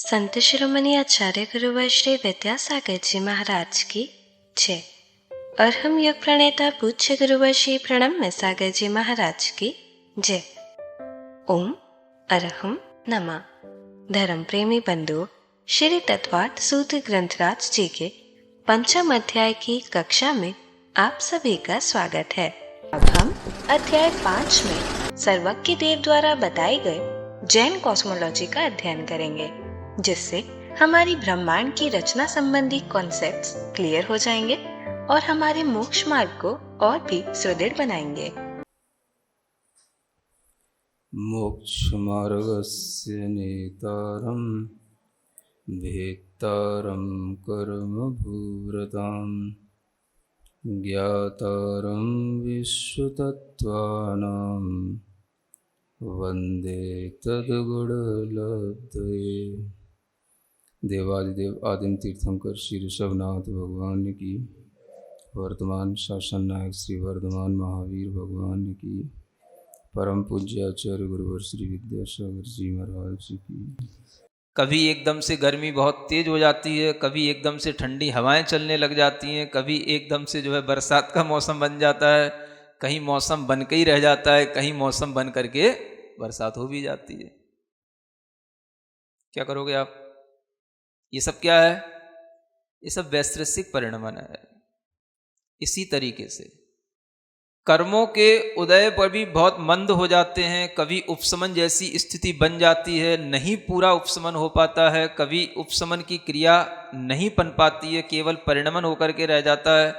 संत शिरोमणि आचार्य गुरुवर श्री विद्यासागर जी महाराज की जय। और हम योग प्रणेता पूज्य गुरुवर श्री प्रणम्य सागर जी महाराज की जय। ओम अरहम नमः। धर्म प्रेमी बंधुओं, श्री तत्वार्थ सूत्र ग्रंथराज जी के पंचम अध्याय की कक्षा में आप सभी का स्वागत है। अब हम अध्याय 5 में सर्वज्ञ देव द्वारा बताए गए जैन कॉस्मोलॉजी का अध्ययन करेंगे, जिससे हमारी ब्रह्मांड की रचना संबंधी कॉन्सेप्ट्स क्लियर हो जाएंगे और हमारे मोक्ष मार्ग को और भी सुदृढ़ बनाएंगे। मोक्ष मार्गस्य नेतारं भेत्तारं कर्मभूरतां ज्ञातारं विश्वतत्त्वानां वन्दे तद्गुणलब्धये। देवादिदेव आदिम तीर्थंकर श्री ऋषभनाथ भगवान की, वर्तमान शासन नायक श्री वर्धमान महावीर भगवान की, परम पूज्य आचार्य गुरुवर श्री विद्यासागर जी महाराज की। कभी एकदम से गर्मी बहुत तेज हो जाती है, कभी एकदम से ठंडी हवाएं चलने लग जाती हैं, कभी एकदम से जो है बरसात का मौसम बन जाता है, कहीं मौसम बन के ही रह जाता है, कहीं मौसम बन करके बरसात हो भी जाती है। क्या करोगे आप? ये सब क्या है? ये सब वैश्विक परिणमन है। इसी तरीके से कर्मों के उदय पर भी बहुत मंद हो जाते हैं, कभी उपशमन जैसी स्थिति बन जाती है, नहीं पूरा उपशमन हो पाता है, कभी उपशमन की क्रिया नहीं बन पाती है, केवल परिणमन होकर के रह जाता है।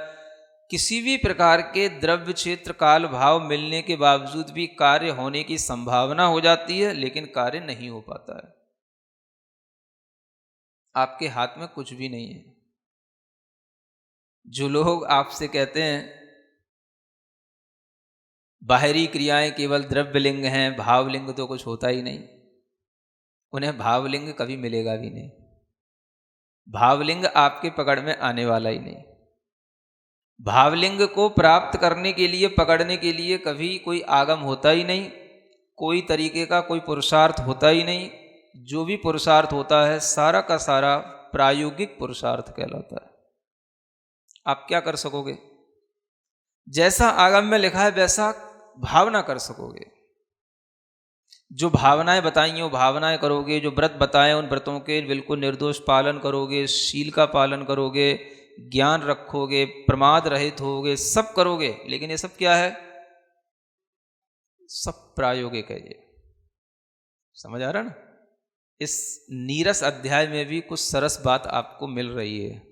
किसी भी प्रकार के द्रव्य क्षेत्र काल भाव मिलने के बावजूद भी कार्य होने की संभावना हो जाती है, लेकिन कार्य नहीं हो पाता है। आपके हाथ में कुछ भी नहीं है। जो लोग आपसे कहते हैं बाहरी क्रियाएं केवल द्रव्यलिंग हैं, भावलिंग तो कुछ होता ही नहीं, उन्हें भावलिंग कभी मिलेगा भी नहीं। भावलिंग आपके पकड़ में आने वाला ही नहीं। भावलिंग को प्राप्त करने के लिए, पकड़ने के लिए कभी कोई आगम होता ही नहीं, कोई तरीके का कोई पुरुषार्थ होता ही नहीं। जो भी पुरुषार्थ होता है सारा का सारा प्रायोगिक पुरुषार्थ कहलाता है। आप क्या कर सकोगे? जैसा आगम में लिखा है वैसा भावना कर सकोगे। जो भावनाएं बताई हैं वो भावनाएं करोगे, जो व्रत बताए उन व्रतों के बिल्कुल निर्दोष पालन करोगे, शील का पालन करोगे, ज्ञान रखोगे, प्रमाद रहित होगे, सब करोगे। लेकिन ये सब क्या है? सब प्रायोगिक है। ये समझ आ रहा ना? इस नीरस अध्याय में भी कुछ सरस बात आपको मिल रही है।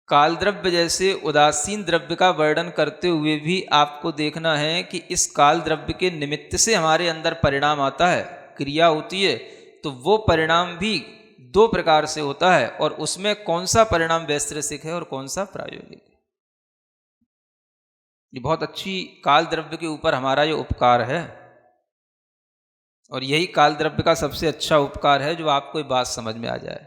काल द्रव्य जैसे उदासीन द्रव्य का वर्णन करते हुए भी आपको देखना है कि इस काल द्रव्य के निमित्त से हमारे अंदर परिणाम आता है, क्रिया होती है, तो वो परिणाम भी दो प्रकार से होता है, और उसमें कौन सा परिणाम वैश्विक है और कौन सा प्रायोगिक है। ये बहुत अच्छी काल द्रव्य के ऊपर हमारा ये उपकार है, और यही काल द्रव्य का सबसे अच्छा उपकार है जो आपको ये बात समझ में आ जाए।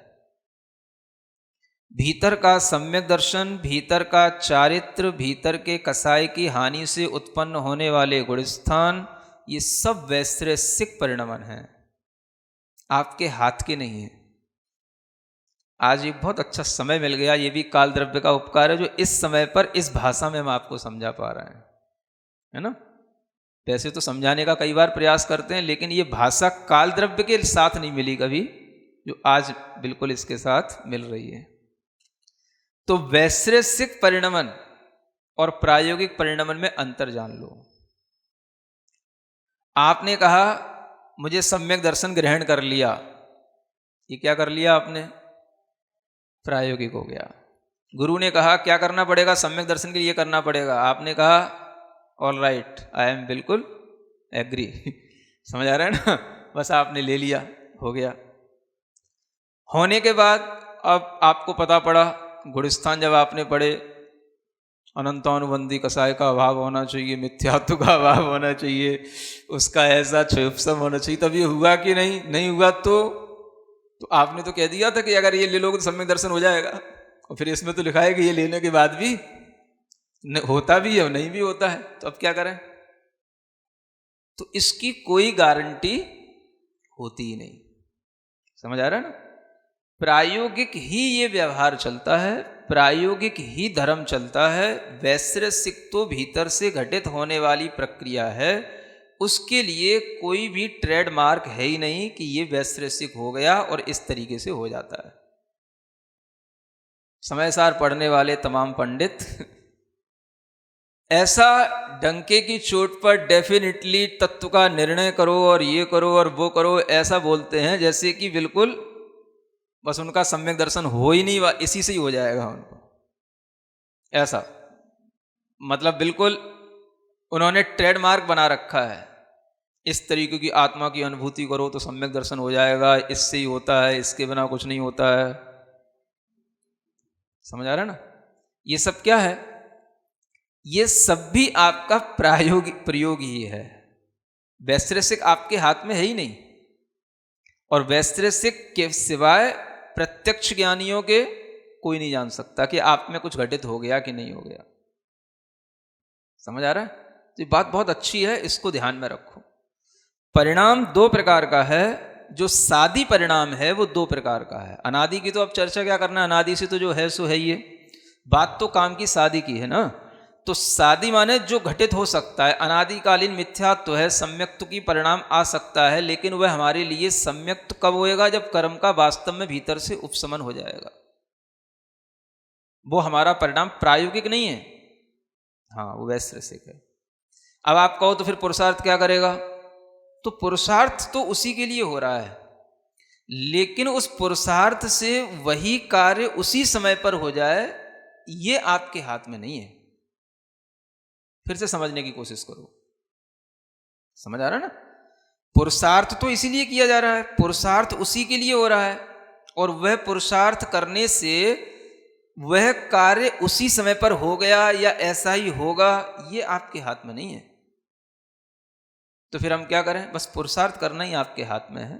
भीतर का सम्यक दर्शन, भीतर का चारित्र, भीतर के कसाय की हानि से उत्पन्न होने वाले गुणस्थान, ये सब वैश्विक परिणमन हैं, आपके हाथ के नहीं है। आज एक बहुत अच्छा समय मिल गया, ये भी काल द्रव्य का उपकार है जो इस समय पर इस भाषा में हम आपको समझा पा रहे हैं, है ना? वैसे तो समझाने का कई बार प्रयास करते हैं, लेकिन ये भाषा काल द्रव्य के साथ नहीं मिली कभी, जो आज बिल्कुल इसके साथ मिल रही है। तो वैश्विक परिणमन और प्रायोगिक परिणमन में अंतर जान लो। आपने कहा मुझे सम्यक दर्शन ग्रहण कर लिया, ये क्या कर लिया आपने? प्रायोगिक हो गया। गुरु ने कहा क्या करना पड़ेगा सम्यक दर्शन के लिए? करना पड़ेगा। आपने कहा ऑल राइट, आई एम बिल्कुल एग्री। समझ आ रहा है ना? बस आपने ले लिया, हो गया। होने के बाद अब आपको पता पड़ा, गुणस्थान जब आपने पढ़े, अनंतानुबंधी कसाय का अभाव होना चाहिए, मिथ्यात्व का अभाव होना चाहिए, उसका ऐसा क्षोभसम होना चाहिए, तब ये हुआ कि नहीं? नहीं हुआ तो आपने तो कह दिया था कि अगर ये ले लोगे तो सम्यक दर्शन हो जाएगा, और फिर इसमें तो लिखा है कि ये लेने के बाद भी होता भी है और नहीं भी होता है, तो अब क्या करें? तो इसकी कोई गारंटी होती ही नहीं। समझ आ रहा है ना? प्रायोगिक ही ये व्यवहार चलता है, प्रायोगिक ही धर्म चलता है। वैश्रसिक तो भीतर से घटित होने वाली प्रक्रिया है, उसके लिए कोई भी ट्रेडमार्क है ही नहीं कि ये वैश्रसिक हो गया और इस तरीके से हो जाता है। समय सार पढ़ने वाले तमाम पंडित ऐसा डंके की चोट पर डेफिनेटली तत्व का निर्णय करो और ये करो और वो करो ऐसा बोलते हैं जैसे कि बिल्कुल बस उनका सम्यक दर्शन हो ही नहीं, इसी से ही हो जाएगा उनको, ऐसा मतलब बिल्कुल उन्होंने ट्रेडमार्क बना रखा है। इस तरीके की आत्मा की अनुभूति करो तो सम्यक दर्शन हो जाएगा, इससे ही होता है, इसके बिना कुछ नहीं होता है। समझ आ रहा है ना? ये सब क्या है? ये सब भी आपका प्रायोगिक प्रयोग ही है। वैश्रसिक आपके हाथ में है ही नहीं, और वैश्रसिक के सिवाय प्रत्यक्ष ज्ञानियों के कोई नहीं जान सकता कि आप में कुछ घटित हो गया कि नहीं हो गया। समझ आ रहा है? तो ये बात बहुत अच्छी है, इसको ध्यान में रखो। परिणाम दो प्रकार का है, जो सादी परिणाम है वो दो प्रकार का है। अनादि की तो अब चर्चा क्या करना, अनादि से तो जो है सो है, ये बात तो काम की सादी की है ना। तो सादी माने जो घटित हो सकता है, अनादिकालीन मिथ्यात्व है, सम्यक्त्व की परिणाम आ सकता है, लेकिन वह हमारे लिए सम्यक्त्व कब होएगा? जब कर्म का वास्तव में भीतर से उपशमन हो जाएगा। वो हमारा परिणाम प्रायोगिक नहीं है, हाँ वो वैश्रसिक है। अब आप कहो तो फिर पुरुषार्थ क्या करेगा? तो पुरुषार्थ तो उसी के लिए हो रहा है, लेकिन उस पुरुषार्थ से वही कार्य उसी समय पर हो जाए, ये आपके हाथ में नहीं है। फिर से समझने की कोशिश करो, समझ आ रहा है ना? पुरुषार्थ तो इसीलिए किया जा रहा है, पुरुषार्थ उसी के लिए हो रहा है, और वह पुरुषार्थ करने से वह कार्य उसी समय पर हो गया या ऐसा ही होगा, ये आपके हाथ में नहीं है। तो फिर हम क्या करें? बस पुरुषार्थ करना ही आपके हाथ में है।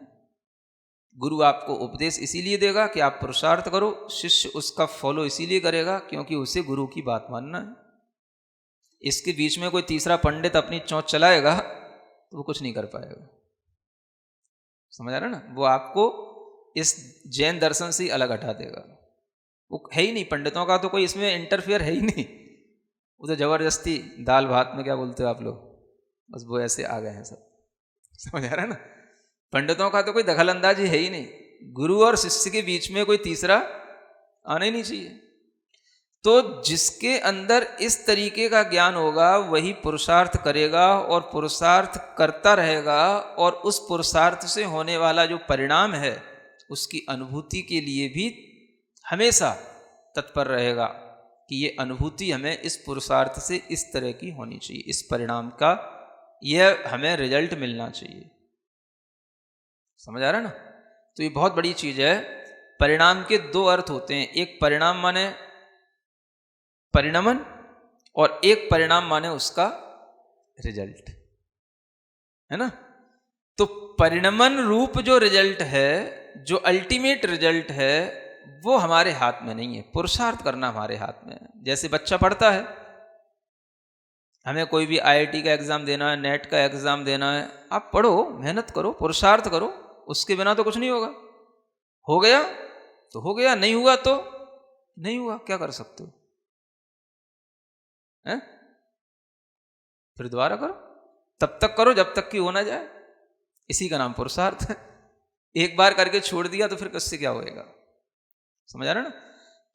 गुरु आपको उपदेश इसीलिए देगा कि आप पुरुषार्थ करो, शिष्य उसका फॉलो इसीलिए करेगा क्योंकि उसे गुरु की बात मानना है। इसके बीच में कोई तीसरा पंडित अपनी चोंच चलाएगा तो वो कुछ नहीं कर पाएगा। समझ आ रहा है ना? वो आपको इस जैन दर्शन से ही अलग हटा देगा। वो है ही नहीं, पंडितों का तो कोई इसमें इंटरफेयर है ही नहीं। वो तो जबरदस्ती दाल भात में क्या बोलते हो आप लोग, बस वो ऐसे आ गए हैं सब। समझ आ रहा है ना? पंडितों का तो कोई दखल अंदाजी है ही नहीं। गुरु और शिष्य के बीच में कोई तीसरा आना ही नहीं चाहिए। तो जिसके अंदर इस तरीके का ज्ञान होगा वही पुरुषार्थ करेगा और पुरुषार्थ करता रहेगा, और उस पुरुषार्थ से होने वाला जो परिणाम है उसकी अनुभूति के लिए भी हमेशा तत्पर रहेगा कि ये अनुभूति हमें इस पुरुषार्थ से इस तरह की होनी चाहिए, इस परिणाम का यह हमें रिजल्ट मिलना चाहिए। समझ आ रहा है ना? तो ये बहुत बड़ी चीज है। परिणाम के दो अर्थ होते हैं, एक परिणाम माने परिणमन, और एक परिणाम माने उसका रिजल्ट, है ना? तो परिणमन रूप जो रिजल्ट है, जो अल्टीमेट रिजल्ट है, वो हमारे हाथ में नहीं है। पुरुषार्थ करना हमारे हाथ में है। जैसे बच्चा पढ़ता है, हमें कोई भी IIT का एग्जाम देना है, नेट का एग्जाम देना है, आप पढ़ो, मेहनत करो, पुरुषार्थ करो, उसके बिना तो कुछ नहीं होगा। हो गया तो हो गया, नहीं हुआ तो नहीं हुआ, क्या कर सकते हो? हैं? फिर दोबारा करो, तब तक करो जब तक कि हो ना जाए। इसी का नाम पुरुषार्थ है। एक बार करके छोड़ दिया तो फिर किससे क्या होएगा? समझ आ रहा है ना?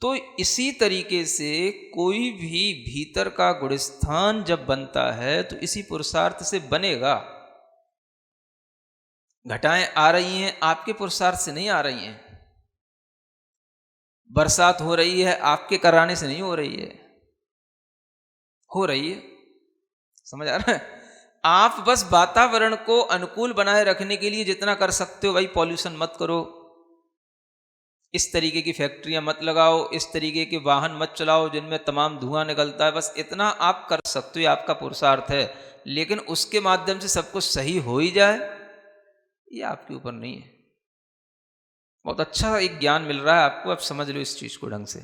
तो इसी तरीके से कोई भी भीतर का गुणस्थान जब बनता है तो इसी पुरुषार्थ से बनेगा। घटाएं आ रही हैं आपके पुरुषार्थ से नहीं आ रही हैं। बरसात हो रही है आपके कराने से नहीं हो रही है, हो रही है। समझ आ रहा है? आप बस वातावरण को अनुकूल बनाए रखने के लिए जितना कर सकते हो, भाई पॉल्यूशन मत करो, इस तरीके की फैक्ट्रियां मत लगाओ, इस तरीके के वाहन मत चलाओ जिनमें तमाम धुआं निकलता है, बस इतना आप कर सकते हो, ये आपका पुरुषार्थ है। लेकिन उसके माध्यम से सब कुछ सही हो ही जाए, ये आपके ऊपर नहीं है। बहुत अच्छा एक ज्ञान मिल रहा है आपको, अब समझ लो इस चीज को ढंग से।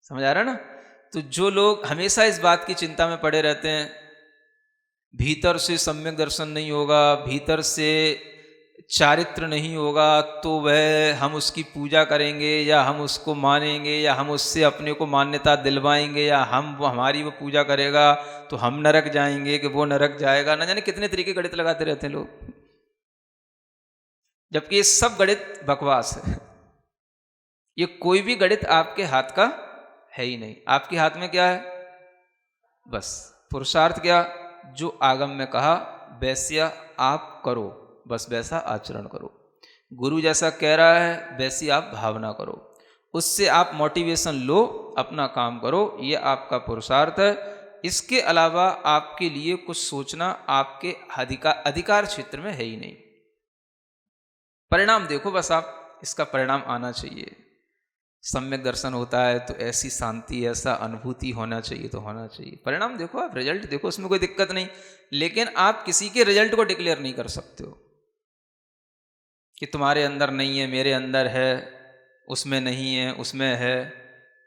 समझ आ रहा है ना? तो जो लोग हमेशा इस बात की चिंता में पड़े रहते हैं, भीतर से सम्यक दर्शन नहीं होगा, भीतर से चारित्र नहीं होगा तो वह हम उसकी पूजा करेंगे या हम उसको मानेंगे या हम उससे अपने को मान्यता दिलवाएंगे या हमारी वो पूजा करेगा तो हम नरक जाएंगे कि वो नरक जाएगा, न जाने कितने तरीके गणित लगाते रहते हैं लोग, जबकि ये सब गणित बकवास है। ये कोई भी गणित आपके हाथ का है ही नहीं। आपके हाथ में क्या है? बस पुरुषार्थ। क्या? जो आगम में कहा वैसा आप करो, बस वैसा आचरण करो। गुरु जैसा कह रहा है वैसी आप भावना करो, उससे आप मोटिवेशन लो, अपना काम करो, ये आपका पुरुषार्थ है। इसके अलावा आपके लिए कुछ सोचना आपके अधिकार क्षेत्र में है ही नहीं। परिणाम देखो बस, आप इसका परिणाम आना चाहिए। सम्यक दर्शन होता है तो ऐसी शांति, ऐसा अनुभूति होना चाहिए तो होना चाहिए। परिणाम देखो, आप रिजल्ट देखो, उसमें कोई दिक्कत नहीं। लेकिन आप किसी के रिजल्ट को डिक्लेयर नहीं कर सकते हो कि तुम्हारे अंदर नहीं है, मेरे अंदर है, उसमें नहीं है, उसमें है।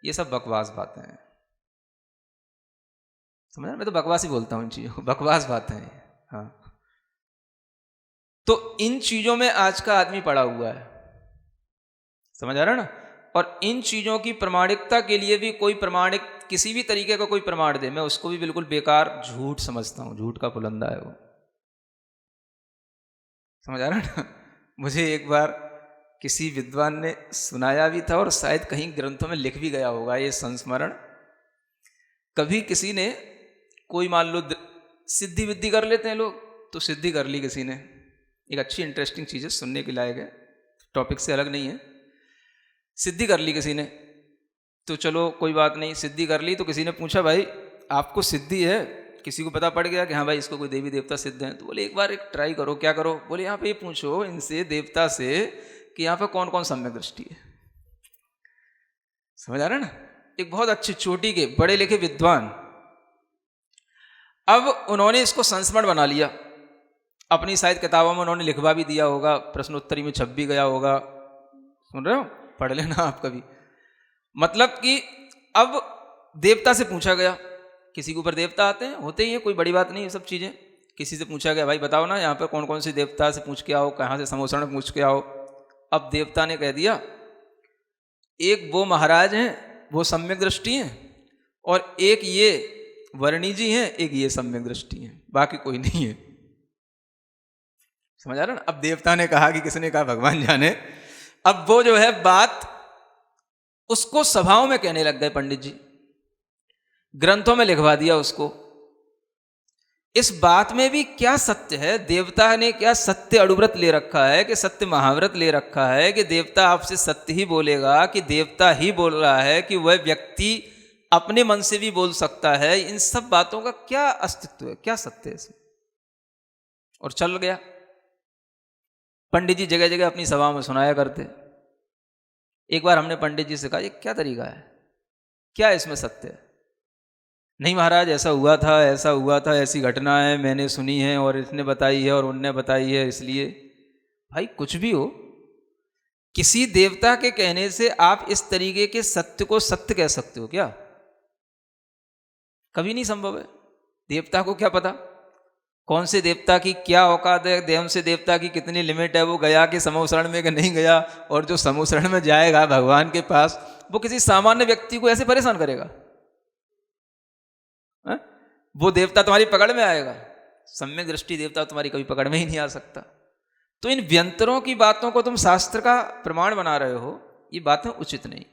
ये सब बकवास बातें हैं। समझ रहे? मैं तो बकवास ही बोलता हूँ इन चीज़ों को, बकवास बातें हैं। हाँ, तो इन चीज़ों में आज का आदमी पड़ा हुआ है। समझ आ रहा है ना? और इन चीज़ों की प्रमाणिकता के लिए भी कोई प्रमाणिक, किसी भी तरीके का कोई प्रमाण दे, मैं उसको भी बिल्कुल बेकार झूठ समझता हूँ। झूठ का पुलंदा है वो। समझ आ रहा है ना? मुझे एक बार किसी विद्वान ने सुनाया भी था और शायद कहीं ग्रंथों में लिख भी गया होगा ये संस्मरण। कभी किसी ने कोई, मान लो सिद्धि विद्धि कर लेते हैं लोग, तो सिद्धि कर ली किसी ने। एक अच्छी इंटरेस्टिंग चीज़ है, सुनने के लायक है, टॉपिक से अलग नहीं है। सिद्धि कर ली किसी ने, तो चलो कोई बात नहीं, सिद्धि कर ली। तो किसी ने पूछा, भाई आपको सिद्धि है? किसी को पता पड़ गया कि हाँ भाई इसको कोई देवी देवता सिद्ध हैं। तो बोले एक बार एक ट्राई करो। क्या करो? बोले यहाँ पे ये पूछो इनसे, देवता से, कि यहाँ पे कौन कौन सम्यक दृष्टि है। समझ आ रहा है ना? एक बहुत अच्छी चोटी के बड़े लिखे विद्वान, अब उन्होंने इसको संस्मरण बना लिया। अपनी शायद किताबों में उन्होंने लिखवा भी दिया होगा, प्रश्नोत्तरी में छप भी गया होगा। सुन रहे हो? पढ़ लेना आप कभी। मतलब कि अब देवता से पूछा गया, किसी के ऊपर देवता आते हैं, होते ही हैं, कोई बड़ी बात नहीं ये सब चीज़ें। किसी से पूछा गया, भाई बताओ ना यहाँ पर कौन कौन सी देवता से पूछ के आओ, कहाँ से समोसरण पूछ के आओ। अब देवता ने कह दिया, एक वो महाराज हैं, वो सम्यक दृष्टि हैं, और एक ये वर्णी जी हैं, एक ये सम्यक दृष्टि हैं, बाकी कोई नहीं है। समझ आ रहा ना? अब देवता ने कहा कि किसने कहा भगवान जाने। अब वो जो है बात उसको सभाओं में कहने लग गए पंडित जी, ग्रंथों में लिखवा दिया उसको। इस बात में भी क्या सत्य है? देवता ने क्या सत्य अड़ुव्रत ले रखा है कि सत्य महाव्रत ले रखा है कि देवता आपसे सत्य ही बोलेगा, कि देवता ही बोल रहा है कि वह व्यक्ति अपने मन से भी बोल सकता है? इन सब बातों का क्या अस्तित्व है, क्या सत्य है इसमें? और चल गया। पंडित जी जगह जगह अपनी सभा में सुनाया करते। एक बार हमने पंडित जी से कहा, ये क्या तरीका है, क्या इसमें सत्य है? नहीं महाराज ऐसा हुआ था, ऐसा हुआ था, ऐसी घटना है, मैंने सुनी है और इसने बताई है और उनने बताई है, इसलिए। भाई कुछ भी हो, किसी देवता के कहने से आप इस तरीके के सत्य को सत्य कह सकते हो क्या? कभी नहीं संभव है। देवता को क्या पता कौन से देवता की क्या औकात है, कौन से देवता की कितनी लिमिट है, वो गया कि समूहशरण में कि नहीं गया। और जो समूहशरण में जाएगा भगवान के पास, वो किसी सामान्य व्यक्ति को ऐसे परेशान करेगा? वो देवता तुम्हारी पकड़ में आएगा? सम्यक दृष्टि देवता तुम्हारी कभी पकड़ में ही नहीं आ सकता। तो इन व्यंतरों की बातों को तुम शास्त्र का प्रमाण बना रहे हो, ये बातें उचित नहीं।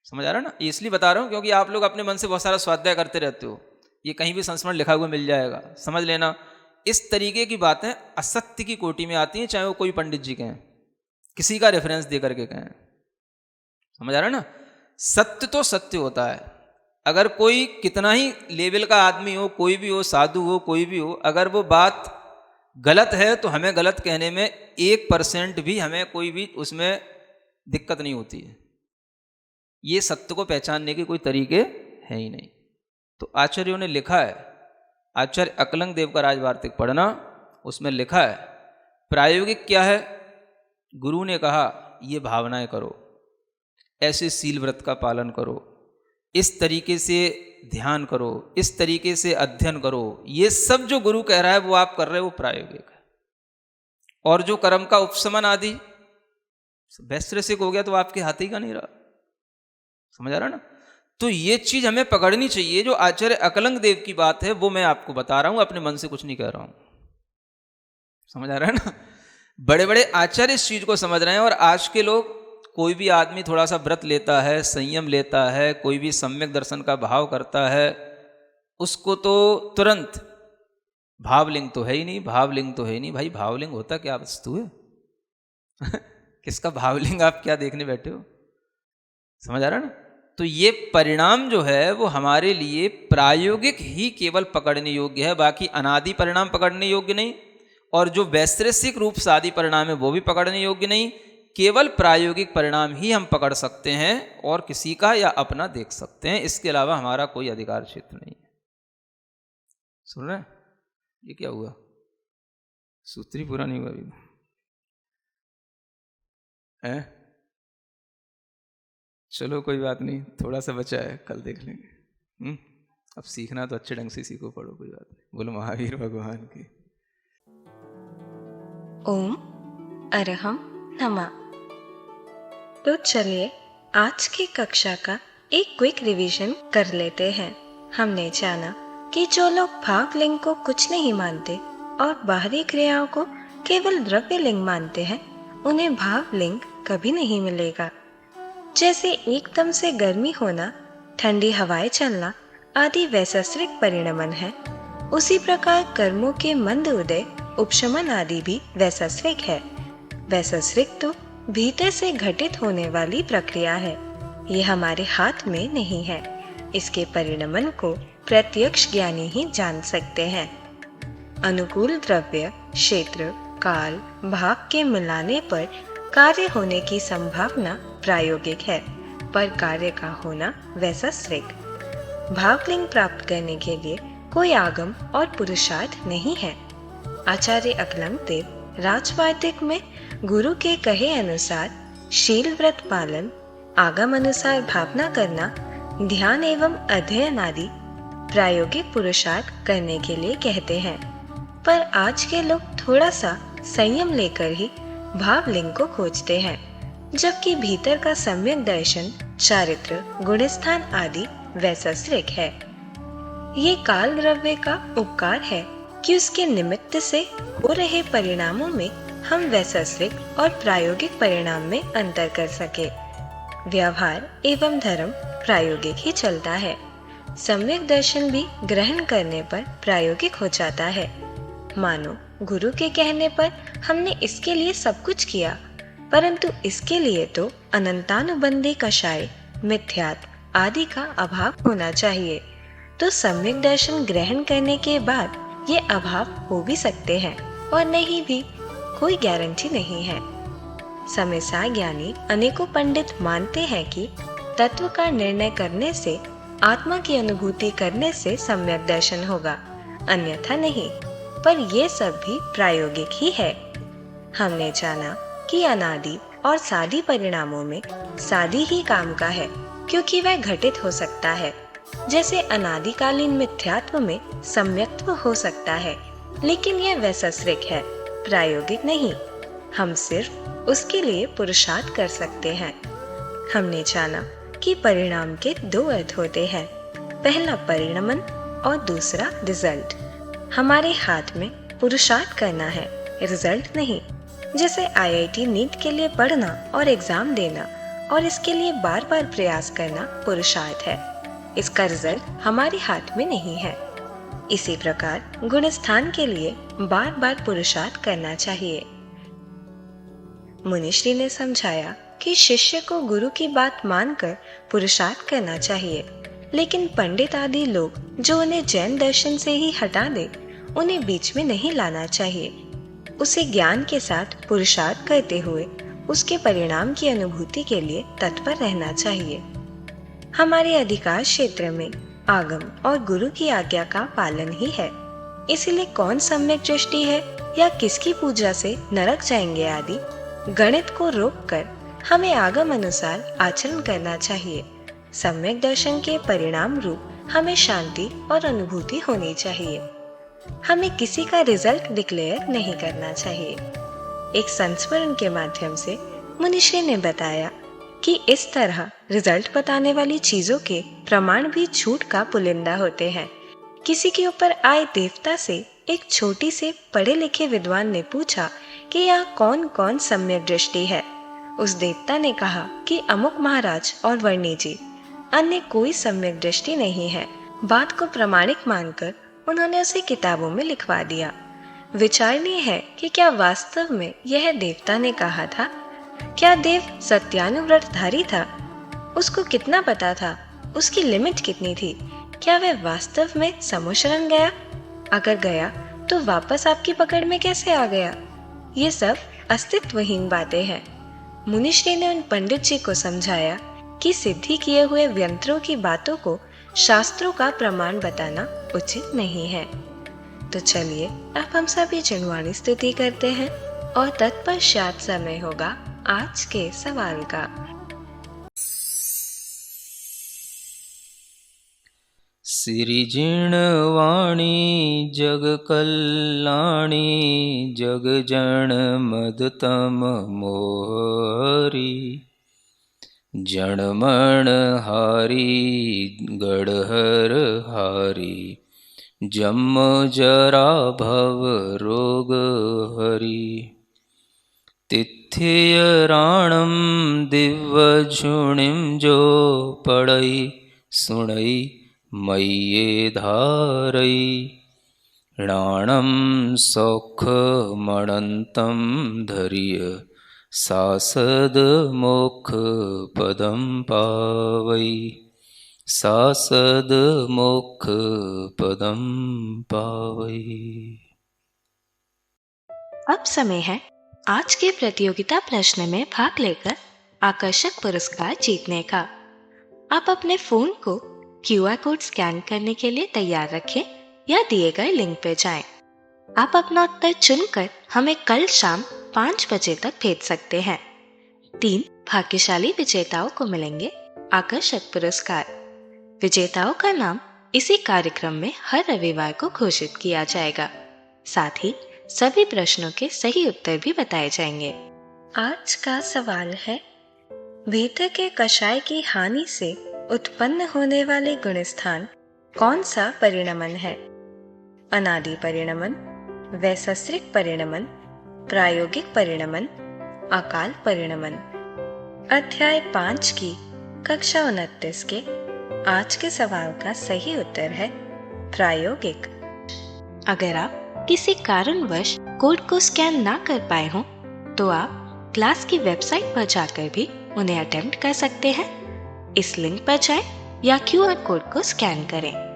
समझ आ रहा है ना? इसलिए बता रहा हूं क्योंकि आप लोग अपने मन से बहुत सारा स्वाध्याय करते रहते हो। ये कहीं भी संस्मरण लिखा हुआ मिल जाएगा, समझ लेना। इस तरीके की बातें असत्य की कोटि में आती हैं, चाहे वो कोई पंडित जी कहें, किसी का रेफरेंस दे करके कहें। समझ आ रहा है ना? सत्य तो सत्य होता है। अगर कोई कितना ही लेवल का आदमी हो, कोई भी हो, साधु हो, कोई भी हो, अगर वो बात गलत है तो हमें गलत कहने में 1% भी हमें कोई भी उसमें दिक्कत नहीं होती है। ये सत्य को पहचानने के कोई तरीके हैं ही नहीं। तो आचार्यों ने लिखा है, आचार्य अकलंग देव का राजवार्तिक पढ़ना, उसमें लिखा है प्रायोगिक क्या है। गुरु ने कहा ये भावनाएं करो, ऐसे सील व्रत का पालन करो, इस तरीके से ध्यान करो, इस तरीके से अध्ययन करो। ये सब जो गुरु कह रहा है वो आप कर रहे हो, वो प्रायोगिक है। और जो कर्म का उपशमन आदि वैश्रेषिक हो गया तो आपके हाथ ही का नहीं रहा। समझ आ रहा ना? तो ये चीज हमें पकड़नी चाहिए। जो आचार्य अकलंग देव की बात है वो मैं आपको बता रहा हूं, अपने मन से कुछ नहीं कह रहा हूं। समझ आ रहा है ना? बड़े बड़े आचार्य इस चीज को समझ रहे हैं। और आज के लोग, कोई भी आदमी थोड़ा सा व्रत लेता है, संयम लेता है, कोई भी सम्यक दर्शन का भाव करता है, उसको तो तुरंत भावलिंग तो है ही नहीं, भावलिंग तो है ही नहीं। भाई भावलिंग होता क्या वस्तु है? किसका भावलिंग आप क्या देखने बैठे हो? समझ आ रहा ना? तो ये परिणाम जो है वो हमारे लिए प्रायोगिक ही केवल पकड़ने योग्य है, बाकी अनादि परिणाम पकड़ने योग्य नहीं। और जो वैश्रेषिक रूप से आदि परिणाम है वो भी पकड़ने योग्य नहीं। केवल प्रायोगिक परिणाम ही हम पकड़ सकते हैं और किसी का या अपना देख सकते हैं। इसके अलावा हमारा कोई अधिकार क्षेत्र नहीं है। सुन रहे हैं? ये क्या हुआ? सूत्र ही पूरा नहीं हुआ अभी है? चलो कोई बात नहीं, थोड़ा सा बचा है, कल देख लेंगे। अब सीखना तो अच्छे ढंग से सीखो, पढ़ो, कोई बात नहीं। बोलो महावीर भगवान की। ओम अरहम नमः। तो चलिए आज की कक्षा का एक क्विक रिवीजन कर लेते हैं। हमने जाना कि जो लोग भावलिंग को कुछ नहीं मानते और बाहरी क्रियाओं को केवल द्रव्य लिंग मानते हैं, उन्हें भावलिंग कभी नहीं मिलेगा। जैसे एकदम से गर्मी होना, ठंडी हवाएं चलना आदि वैश्रेषिक परिणमन है, उसी प्रकार कर्मों के मंद उदय, उपशमन आदि भी वैश्रेषिक है। वैश्रेषिक तो भीतर से घटित होने वाली प्रक्रिया है, ये हमारे हाथ में नहीं है। इसके परिणमन को प्रत्यक्ष ज्ञानी ही जान सकते हैं। अनुकूल द्रव्य, क्षेत्र, काल, भाव के मिलाने पर कार्य होने की संभावना प्रायोगिक है, पर कार्य का होना वैश्रेषिक। भावलिंग प्राप्त करने के लिए कोई आगम और पुरुषार्थ नहीं है। आचार्य अकलंग देव राजवाटिक में गुरु के कहे अनुसार शील व्रत पालन, आगम अनुसार भावना करना, ध्यान एवं अध्ययन आदि प्रायोगिक पुरुषार्थ करने के लिए कहते हैं। पर आज के लोग थोड़ा सा संयम लेकर ही भावलिंग को खोजते हैं, जबकि भीतर का सम्यक दर्शन, चारित्र, गुणस्थान आदि वैश्रेषिक है। ये काल द्रव्य का उपकार है कि उसके निमित्त से हो रहे परिणामों में हम वैश्रेषिक और प्रायोगिक परिणाम में अंतर कर सके। व्यवहार एवं धर्म प्रायोगिक ही चलता है। सम्यक दर्शन भी ग्रहण करने पर प्रायोगिक हो जाता है। मानो गुरु के कहने पर हमने इसके लिए सब कुछ किया, परंतु इसके लिए तो अनंतानुबंधी कषाय, मिथ्यात्व आदि का अभाव होना चाहिए। तो सम्यक दर्शन ग्रहण करने के बाद ये अभाव हो भी सकते हैं और नहीं भी, कोई गारंटी नहीं है। समयसा ज्ञानी अनेकों पंडित मानते हैं कि तत्व का निर्णय करने से, आत्मा की अनुभूति करने से सम्यक दर्शन होगा, अन्यथा नहीं। पर ये सब भी प्रायोगिक ही है। हमने जाना कि अनादि और सादी परिणामों में सादी ही काम का है, क्योंकि वह घटित हो सकता है। जैसे अनादिकालीन मिथ्यात्व में सम्यक्त्व हो सकता है, लेकिन यह वैश्रेषिक है, प्रायोगिक नहीं। हम सिर्फ उसके लिए पुरुषार्थ कर सकते हैं। हमने जाना कि परिणाम के दो अर्थ होते हैं, पहला परिणमन और दूसरा रिजल्ट। हमारे हाथ में पुरुषार्थ करना है, रिजल्ट नहीं। जैसे IIT नीट के लिए पढ़ना और एग्जाम देना और इसके लिए बार बार प्रयास करना पुरुषार्थ है, इसका रिजल्ट हमारे हाथ में नहीं है। इसी प्रकार गुणस्थान के लिए बार बार पुरुषार्थ करना चाहिए। मुनिश्री ने समझाया कि शिष्य को गुरु की बात मानकर पुरुषार्थ करना चाहिए, लेकिन पंडित आदि लोग जो उन्हें जैन दर्शन से ही हटा दे, उन्हें बीच में नहीं लाना चाहिए। उसे ज्ञान के साथ पुरुषार्थ करते हुए उसके परिणाम की अनुभूति के लिए तत्पर रहना चाहिए। हमारे अधिकार क्षेत्र में आगम और गुरु की आज्ञा का पालन ही है। इसलिए कौन सम्यक दृष्टि है या किसकी पूजा से नरक जाएंगे आदि गणित को रोककर हमें आगम अनुसार आचरण करना चाहिए। सम्यक दर्शन के परिणाम रूप हमें शांति और अनुभूति होनी चाहिए। हमें किसी का रिजल्ट डिक्लेयर नहीं करना चाहिए। एक संस्मरण के माध्यम से मुनिश्री ने बताया कि इस तरह रिजल्ट बताने वाली चीजों के प्रमाण भी झूठ का पुलिंदा होते हैं। किसी के ऊपर आए देवता से एक छोटी से पढ़े लिखे विद्वान ने पूछा कि यहाँ कौन कौन सम्यक दृष्टि है। उस देवता ने कहा कि अमुक महाराज और वर्णी जी, अन्य कोई सम्यक दृष्टि नहीं है। बात को प्रमाणिक मानकर उन्होंने उसे किताबों में लिखवा दिया। विचारणीय है कि क्या वास्तव में यह देवता ने कहा था? क्या देव सत्यानुव्रतधारी था? उसको कितना पता था? उसकी लिमिट कितनी थी? क्या वह वास्तव में समुशरण गया? अगर गया तो वापस आपकी पकड़ में कैसे आ गया? ये सब अस्तित्वहीन बातें हैं। मुनिश्री ने उन पंडित जी को समझाया कि सिद्धि किए हुए व्यंत्रों की बातों को शास्त्रों का प्रमाण बताना उचित नहीं है। तो चलिए अब हम सभी चिन्वाणी स्तुति करते हैं और तत्पश्चात समय होगा आज के सवाल का। सिरिजिणवाणी जग कल्याणी जग जन मदतम मोहरी जनमण हारी गढ़हर हारी जम जरा भव रोग हरि तिथियराणम दिव्यझुणिम जो पढ़ई सुणई मय्ये धारई णाणम सौखमणन्तं धर्य सासद मोक्ष पदम पावई सासद मोक्ष पदम पावई। अब समय है आज के प्रतियोगिता प्रश्न में भाग लेकर आकर्षक पुरस्कार जीतने का। आप अपने फोन को QR कोड स्कैन करने के लिए तैयार रखें या दिए गए लिंक पे जाएं। आप अपना उत्तर चुनकर हमें कल शाम 5 बजे तक भेज सकते हैं। 3 भाग्यशाली विजेताओं को मिलेंगे आकर्षक पुरस्कार। विजेताओं का नाम इसी कार्यक्रम में हर रविवार को घोषित किया जाएगा। साथ ही सभी प्रश्नों के सही उत्तर भी बताए जाएंगे। आज का सवाल है, वेद के कषाय की हानि से उत्पन्न होने वाले गुणस्थान कौन सा परिणमन है? अनादि परिणमन, वैसस्रिक परिणमन, प्रायोगिक परिणमन, अकाल परिणमन। अध्याय 5 की कक्षा 29 के आज के सवाल का सही उत्तर है प्रायोगिक। अगर आप किसी कारणवश कोड को स्कैन ना कर पाए हों तो आप क्लास की वेबसाइट पर जाकर भी उन्हें अटेम्प्ट कर सकते हैं। इस लिंक पर जाएं या QR कोड को स्कैन करें।